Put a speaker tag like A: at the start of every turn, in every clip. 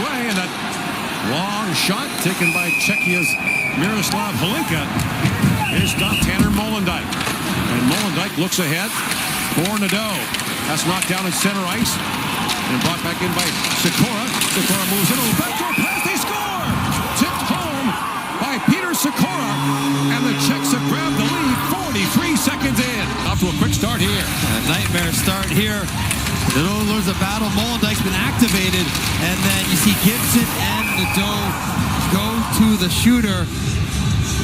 A: away, and that long shot taken by Czechia's Miroslav Holinka is stopped Tanner Molendyk. And Molendyk looks ahead for Nadeau. That's knocked down in center ice and brought back in by Sikora. Sikora moves in, a backdoor pass, they score! Tipped home by Peter Sikora, and the Czechs have grabbed the lead 43 seconds in. Off to a quick start here.
B: A nightmare start here. There's a battle. Molendyk's been activated, and then you see Gibson and Nadeau go to the shooter,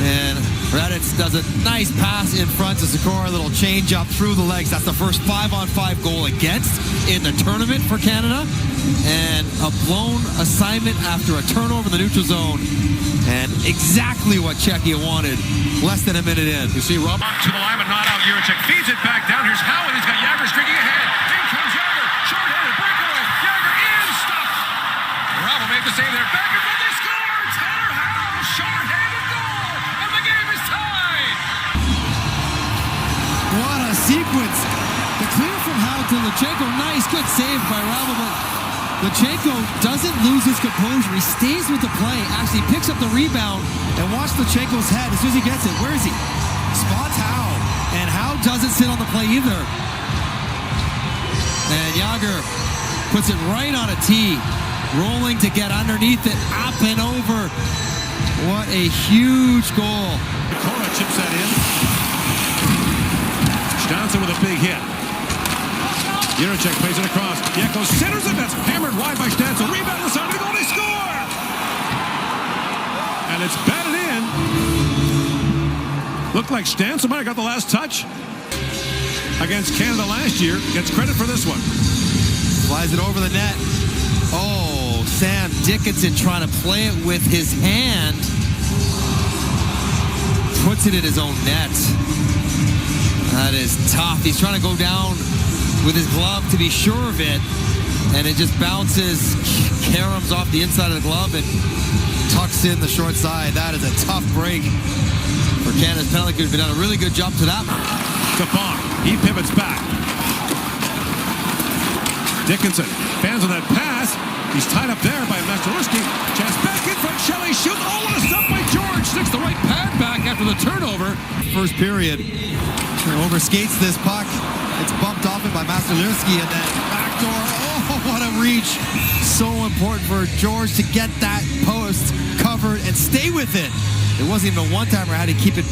B: and Raditz does a nice pass in front to Sikora, a little change up through the legs. That's the first 5-on-5 goal against in the tournament for Canada, and a blown assignment after a turnover in the neutral zone, and exactly what Czechia wanted less than a minute in.
A: You see Rob to the line, but not out. Juracek feeds it back down. Here's Howard. He's got Jagger streaking ahead. In comes Jagger. Short-handed breakaway. Jagger in. Stopped. Bravo made the save there. Back in front. They score. Tanner Howell. Short-handed goal. And the game is tied.
B: What a sequence. The clear from Howell to Lachenko. Nice. Good save by Ravel. Lachenko doesn't lose his composure. He stays with the play. Actually picks up the rebound. And watch Lachenko's head. As soon as he gets it, where is he? Spots Howe. And Howe doesn't sit on the play either. And Jagger puts it right on a tee. Rolling to get underneath it. Up and over. What a huge goal.
A: Kona chips that in. Johnson with a big hit. Juracek plays it across. Yeko centers it. That's hammered wide by Stanson. Rebound on the side of the goal. They score! And it's batted in. Looked like Stanson might have got the last touch against Canada last year. Gets credit for this one.
B: Flies it over the net. Oh, Sam Dickinson trying to play it with his hand. Puts it in his own net. That is tough. He's trying to go down with his glove to be sure of it, and it just bounces caroms off the inside of the glove and tucks in the short side. That is a tough break for Canada's penalty kill. They've done a really good job to that.
A: Stefan, he pivots back. Dickinson fans on that pass. He's tied up there by Masterlewski. Chance back in front. Shelley shoots. Oh, what a stop by George. Sticks the right pad back after the turnover.
B: First period. Overskates this puck. It's bumped off it by Masterlewski, and then backdoor. Oh, what a reach. So important for George to get that post covered and stay with it. It wasn't even a one-timer. Had to keep it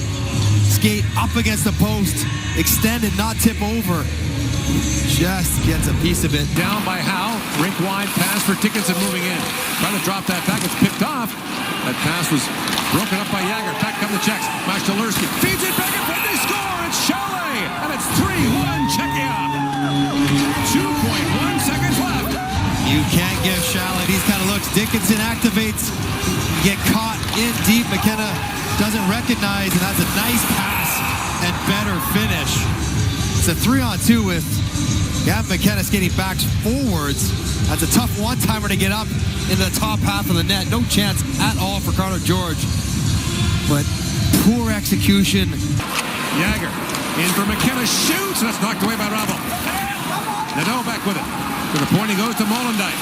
B: skate up against the post, extend and not tip over. Just gets a piece of it.
A: Down by Howe. Rink wide pass for Dickinson moving in. Trying to drop that back. It's picked off. That pass was broken up by Jagger. Back come the Czechs. Masterlewski feeds it back in front. They score. It's Chalet. And it's 3-1 Czechia. 2.1 seconds left.
B: You can't give Chalet these kind of looks. Dickinson activates. Get caught in deep. McKenna doesn't recognize, and that's a nice pass and better finish. It's a 3-on-2 with Gavin McKenna skating back forwards. That's a tough one-timer to get up in the top half of the net. No chance at all for Carter George. But poor execution.
A: Jagger in for McKenna. Shoots. And that's knocked away by Ravel. Nadeau back with it. To the point he goes to Molendyk.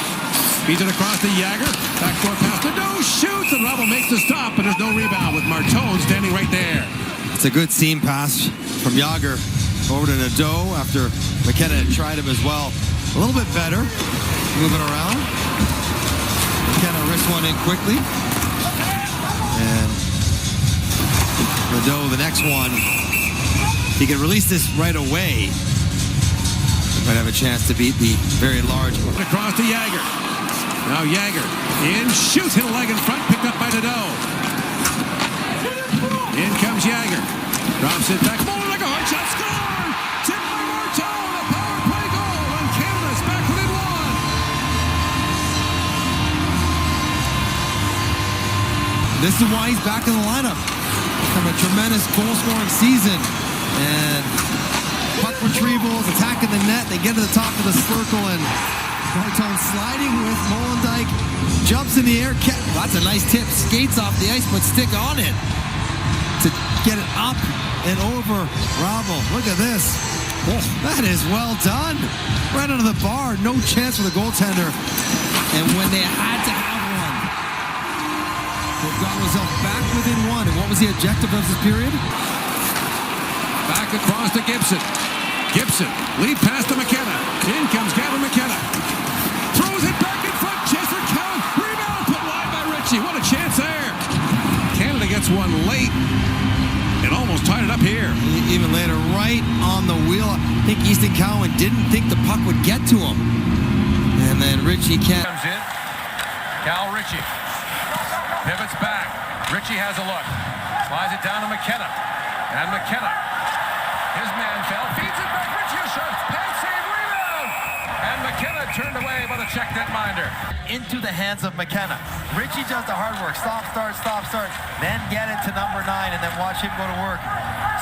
A: Feeds it across to Jagger. Backdoor pass. Nadeau shoots. And Ravel makes the stop. But there's no rebound with Martone standing right there.
B: It's a good seam pass from Jagger over to Nadeau after McKenna had tried him as well. A little bit better. Moving around. McKenna wrists one in quickly. And Nadeau, the next one. He can release this right away. He might have a chance to beat the very large one.
A: Across to Jagger. Now Jagger in, shoots, hit a leg in front, picked up by Nadeau. In comes Jagger. Drops it back. Like a hard shot, score! Tip by Martone, a power play goal, and Canada's back within one.
B: This is why he's back in the lineup from a tremendous goal-scoring season. And puck retrievals, attacking the net. They get to the top of the circle, and Martone sliding with Molendyk. Jumps in the air. That's a nice tip. Skates off the ice, but stick on it to get it up and over Ravel. Look at this. Oh, that is well done. Right under the bar. No chance for the goaltender. And when they had to have They've got themselves back within one. And what was the objective of this period?
A: Back across to Gibson. Gibson, lead pass to McKenna. In comes Gavin McKenna. Throws it back in front. Chance for Cowan. Rebound put wide by Ritchie. What a chance there. Canada gets one late and almost tied it up here.
B: Even later, right on the wheel. I think Easton Cowan didn't think the puck would get to him. And then Ritchie
C: comes in. Cal Ritchie pivots back. Ritchie has a look. Slides it down to McKenna. And McKenna, his man fell, feeds it back. Ritchie a shot. Pad save, rebound. And McKenna turned away by the Czech netminder.
D: Into the hands of McKenna. Ritchie does the hard work. Stop, start, then get it to number 9 and then watch him go to work.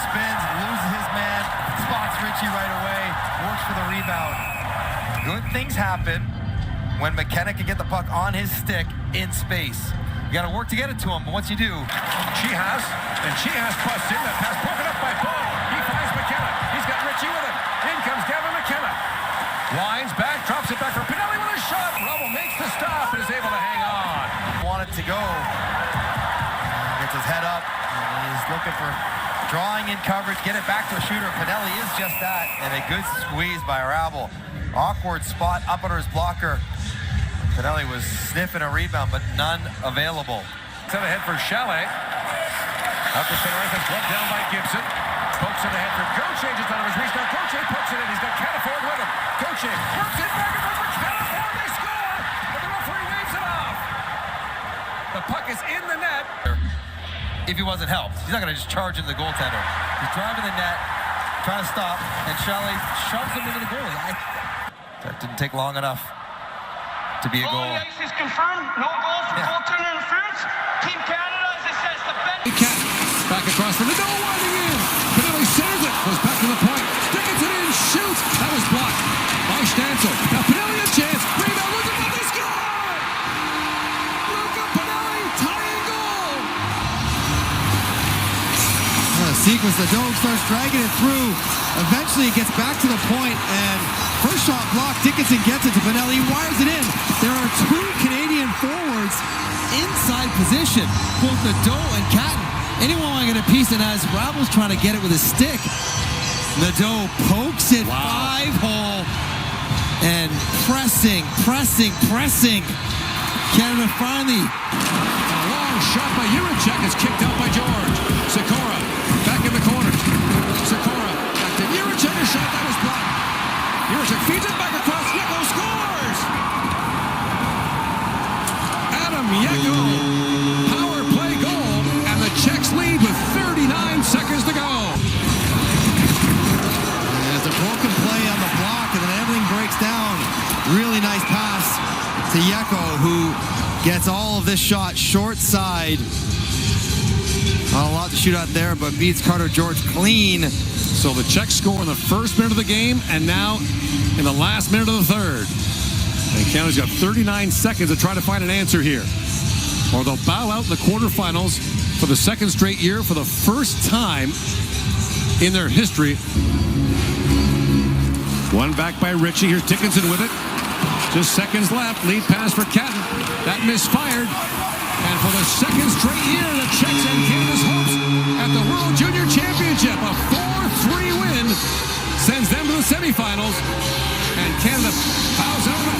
D: Spins, loses his man, spots Ritchie right away, works for the rebound. Good things happen when McKenna can get the puck on his stick in space. You got to work to get it to him, but once you do...
C: Chihas busts in. That pass broken up by Ball. He finds McKenna. He's got Ritchie with him. In comes Gavin McKenna. Winds back, drops it back for Pinelli with a shot. Rubble makes the stop and is able to hang on.
D: Wanted to go. Gets his head up, and he's looking for drawing in coverage, get it back to a shooter. Pinelli is just that, and a good squeeze by Rabble. Awkward spot up under his blocker. Pinelli was sniffing a rebound, but none available.
C: To the head for Chalet. Up the center, it's gloved down by Gibson. Pokes in the head for Gauthier, just out of his reach. Now Gauthier puts it in. He's got Cataford with him. Gauthier works it back and forth for Cataford. They score, but the referee waves it off. The puck is in the net.
D: If he wasn't helped, he's not going to just charge into the goaltender. He's driving the net, trying to stop, and Chalet shoves him into the goalie. That didn't take long enough to be a goal.
E: The ice is confirmed. No goal for goaltender interference. Team Canada, as it says, the best.
A: Back across for the goal, winding in. Pinelli centers it. Goes back to the point. Dickinson in, shoots. That was blocked by Stancil. Now Pinelli a chance. Rebound, look at they score! Luca Pinelli, tying goal.
B: Sequence, the Dome starts dragging it through. Eventually it gets back to the point, and first shot blocked. Dickinson gets it to Pinelli. He wires it in. There are 2 Canadian forwards inside position, both Nadeau and Catton. Anyone want to get a piece, and as Rabble's trying to get it with his stick, Nadeau pokes it 5-hole and pressing. Canada finally.
A: A long shot by Juracek is kicked out by George. Sikora back in the corner. Sikora back to Juracek. A shot that was blocked. Juracek feeds it back across. Yeko scores. Adam Yeko, power play goal, and the Czechs lead with 39 seconds to go.
B: There's a broken play on the block, and then everything breaks down. Really nice pass to Yeko, who gets all of this shot short side. Not a lot to shoot out there, but beats Carter George clean.
A: So the Czechs score in the first minute of the game, and now in the last minute of the third. And Canada's got 39 seconds to try to find an answer here, or they'll bow out in the quarterfinals for the second straight year for the first time in their history. One back by Ritchie. Here's Dickinson with it. Just seconds left. Lead pass for Catton. That misfired. And for the second straight year, the Czechs and Canada's hopes at the World Junior Championship. A 4-3 win sends them to the semifinals. And Canada bows out in the